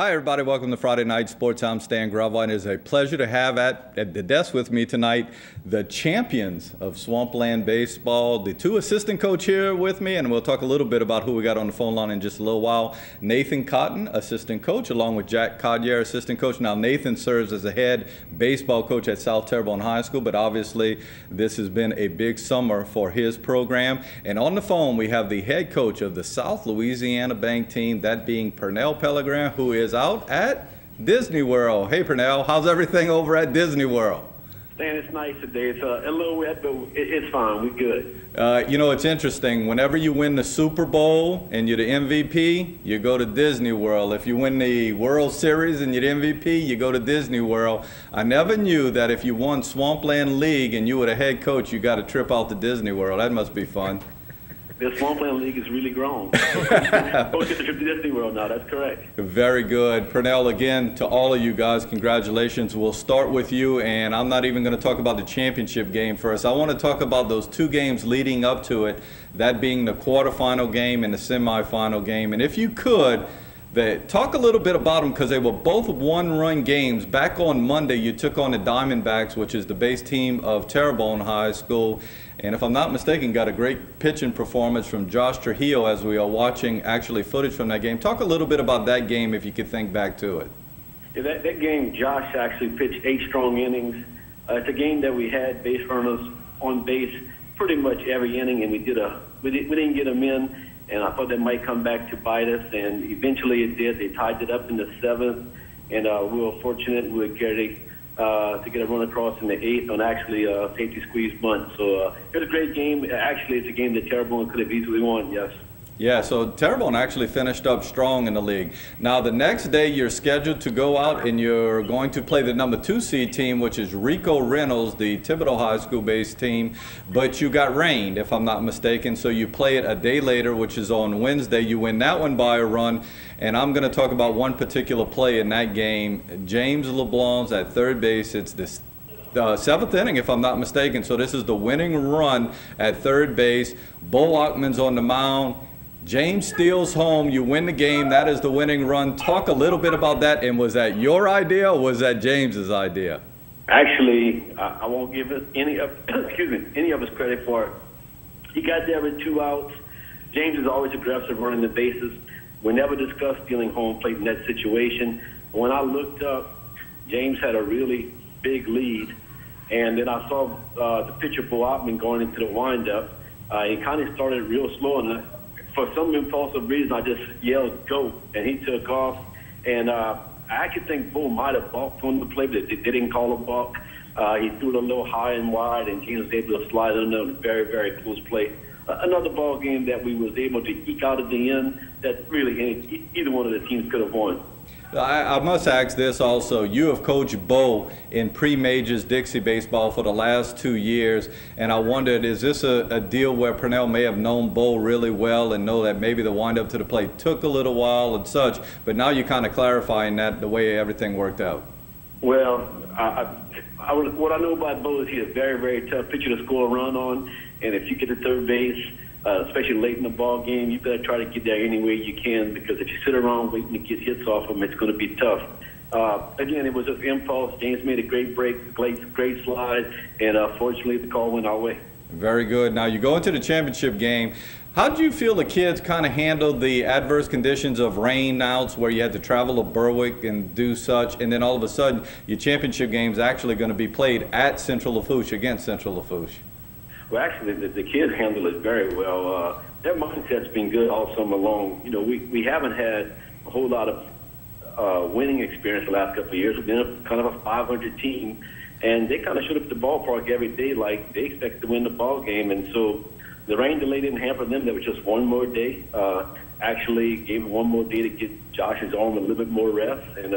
Hi, everybody. Welcome to Friday Night Sports. I'm Stan Gravois, and it is a pleasure to have at the desk with me tonight the champions of Swampland Baseball, the two assistant coach here with me, and we'll talk a little bit about who we got on the phone line in just a little while. Nathan Cotton, assistant coach, along with Jack Collier, assistant coach. Now, Nathan serves as a head baseball coach at South Terrebonne High School, but obviously this has been a big summer for his program. And on the phone, we have the head coach of the South Louisiana Bank team, that being Pernell Pellegrin, who is out at Disney World. Hey, Pernell, how's everything over at Disney World? Stan, it's nice today. It's a little wet, but it's fine. We're good. You know, it's interesting. Whenever you win the Super Bowl and you're the MVP, you go to Disney World. If you win the World Series and you're the MVP, you go to Disney World. I never knew that if you won Swampland League and you were the head coach, you got a trip out to Disney World. That must be fun. The Swampland League is really grown. Go get the trip to Disney World now. That's correct. Very good. Pernell, again, to all of you guys, congratulations. We'll start with you, and I'm not even going to talk about the championship game first. I want to talk about those two games leading up to it, that being the quarterfinal game and the semifinal game. And if you could, talk a little bit about them, because they were both one-run games. Back on Monday, you took on the Diamondbacks, which is the base team of Terrebonne High School. And if I'm not mistaken, got a great pitching performance from Josh Trujillo as we are watching actually footage from that game. Talk a little bit about that game if you could think back to it. Yeah, that game, Josh actually pitched 8 strong innings. It's a game that we had base runners on base pretty much every inning, and we didn't get them in. And I thought that might come back to bite us, and eventually it did. They tied it up in the 7th, and we were fortunate with Gary to get a run across in the 8th on actually a safety squeeze bunt. So it was a great game. Actually, it's a game that Terrebonne could have easily won, yes. Yeah, so Terrebonne actually finished up strong in the league. Now, the next day, you're scheduled to go out and you're going to play the number 2 seed team, which is Rico Reynolds, the Thibodaux High School-based team. But you got rained, if I'm not mistaken, so you play it a day later, which is on Wednesday. You win that one by a run, and I'm going to talk about one particular play in that game. James LeBlanc's at third base. It's the 7th inning, if I'm not mistaken. So this is the winning run at third base. Bo Ackman's on the mound. James steals home, you win the game, that is the winning run. Talk a little bit about that, and was that your idea or was that James's idea? Actually, I won't give any of us credit for it. He got there with 2 outs. James is always aggressive running the bases. We never discussed stealing home plate in that situation. When I looked up, James had a really big lead, and then I saw the pitcher Bo Ackman going into the windup. He kind of started real slow, and for some impulsive reason, I just yelled, "Go!" and he took off. And I actually think Bo might have balked on the play, but they didn't call a balk. He threw it a little high and wide, and James was able to slide under a very, very close play. Another ball game that we was able to eke out at the end that really either one of the teams could have won. I must ask this also. You have coached Bo in pre-majors Dixie baseball for the last 2 years, and I wondered, is this a deal where Pernell may have known Bo really well and know that maybe the wind-up to the plate took a little while and such, but now you're kind of clarifying that the way everything worked out? Well, what I know about Bo is he's a very, very tough pitcher to score a run on, and if you get to third base, especially late in the ball game, you better try to get there any way you can, because if you sit around waiting to get hits off them, it's going to be tough. Again, it was just impulse. James made a great break, great slide, and fortunately the call went our way. Very good. Now you go into the championship game. How did you feel the kids kind of handled the adverse conditions of rain outs where you had to travel to Berwick and do such, and then all of a sudden your championship game's actually going to be played at Central Lafourche against Central Lafourche? Well, actually, the kids handle it very well. Their mindset's been good all summer long. You know, we haven't had a whole lot of winning experience the last couple of years. We've been kind of a 500 team, and they kind of showed up at the ballpark every day like they expect to win the ball game. And so the rain delay didn't hamper them. There was just one more day. Actually gave one more day to get Josh's arm a little bit more rest. And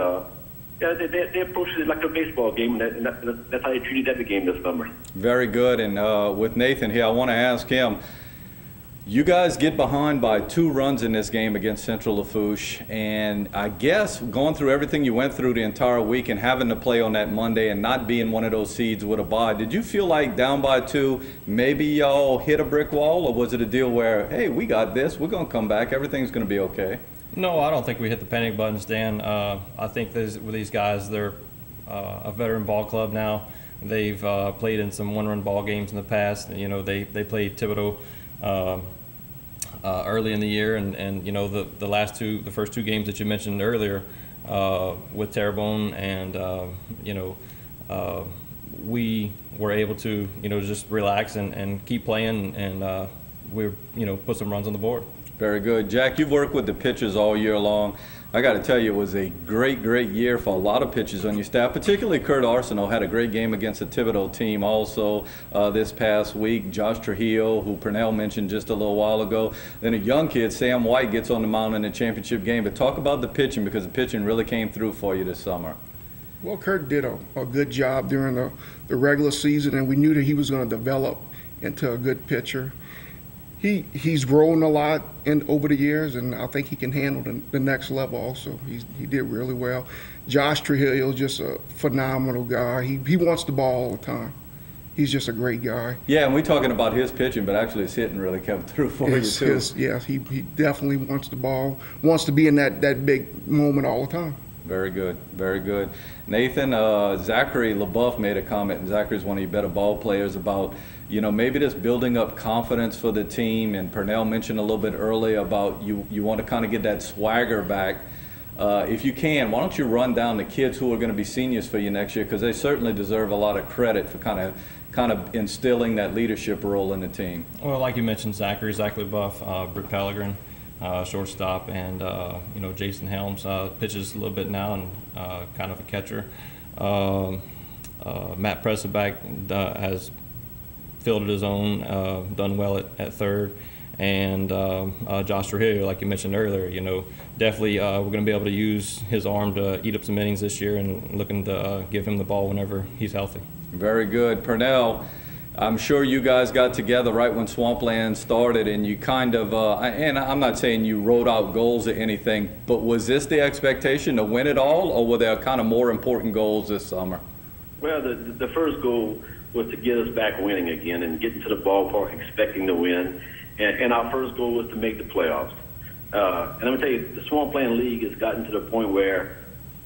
yeah, they approached it like a baseball game, and that's how they treated every game this summer. Very good. And with Nathan here, I want to ask him, you guys get behind by 2 runs in this game against Central Lafourche, and I guess going through everything you went through the entire week and having to play on that Monday and not being one of those seeds with a bye, did you feel like down by 2, maybe y'all hit a brick wall, or was it a deal where, hey, we got this, we're going to come back, everything's going to be okay? No, I don't think we hit the panic buttons, Dan. I think with these guys, they're a veteran ball club now. They've played in some one-run ball games in the past. You know, they played Thibodeau early in the year, and you know, the first two games that you mentioned earlier with Terrebonne, and you know, we were able to, you know, just relax and keep playing, and we, you know, put some runs on the board. Very good. Jack, you've worked with the pitchers all year long. I got to tell you, it was a great year for a lot of pitchers on your staff, particularly Kurt Arsenault had a great game against the Thibodeau team also this past week. Josh Trujillo, who Pernell mentioned just a little while ago. Then a young kid, Sam White, gets on the mound in the championship game. But talk about the pitching, because the pitching really came through for you this summer. Well, Kurt did a good job during the regular season, and we knew that he was going to develop into a good pitcher. He's grown a lot over the years, and I think he can handle the next level also. He did really well. Josh Trujillo is just a phenomenal guy. He wants the ball all the time. He's just a great guy. Yeah, and we're talking about his pitching, but actually his hitting really came through for you too. Yes, he definitely wants the ball, wants to be in that big moment all the time. Very good, very good. Nathan, Zachary LaBeouf made a comment, and Zachary's one of your better ball players, about, you know, maybe just building up confidence for the team. And Pernell mentioned a little bit earlier about you want to kind of get that swagger back. If you can, why don't you run down the kids who are going to be seniors for you next year, because they certainly deserve a lot of credit for kind of instilling that leadership role in the team. Well, like you mentioned, Zach LaBeouf, Pernell Pellegrin, shortstop, and you know, Jason Helms pitches a little bit now, and kind of a catcher. Matt Presseback has fielded his own, done well at third, and Josh Trujillo, like you mentioned earlier, you know, definitely we're going to be able to use his arm to eat up some innings this year, and looking to give him the ball whenever he's healthy. Very good. Pernell, I'm sure you guys got together right when Swampland started, and you kind of, and I'm not saying you wrote out goals or anything, but was this the expectation to win it all, or were there kind of more important goals this summer? Well, the first goal was to get us back winning again and get into the ballpark expecting to win. And our first goal was to make the playoffs. And I'm going to tell you, the Swampland League has gotten to the point where,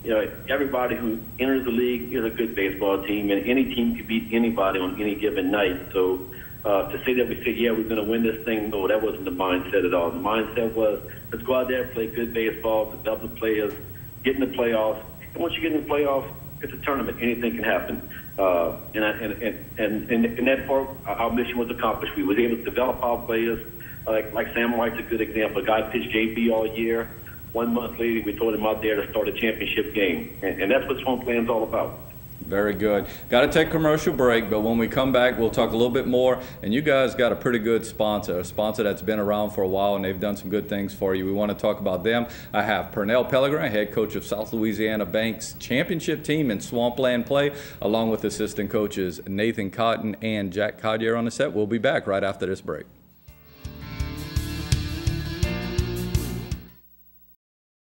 you know, everybody who enters the league is a good baseball team, and any team can beat anybody on any given night. So to say that we said, yeah, we're going to win this thing, no, that wasn't the mindset at all. The mindset was, let's go out there, play good baseball, develop the players, get in the playoffs. And once you get in the playoffs, it's a tournament. Anything can happen. And that part, our mission was accomplished. We were able to develop our players. Like Sam White's a good example. A guy pitched JP all year. 1 month later, we told him out there to start a championship game. And that's what Swampland's all about. Very good. Got to take a commercial break, but when we come back, we'll talk a little bit more. And you guys got a pretty good sponsor, a sponsor that's been around for a while, and they've done some good things for you. We want to talk about them. I have Pernell Pellegrin, head coach of South Louisiana Bank's championship team in Swampland play, along with assistant coaches Nathan Cotton and Jack Collier on the set. We'll be back right after this break.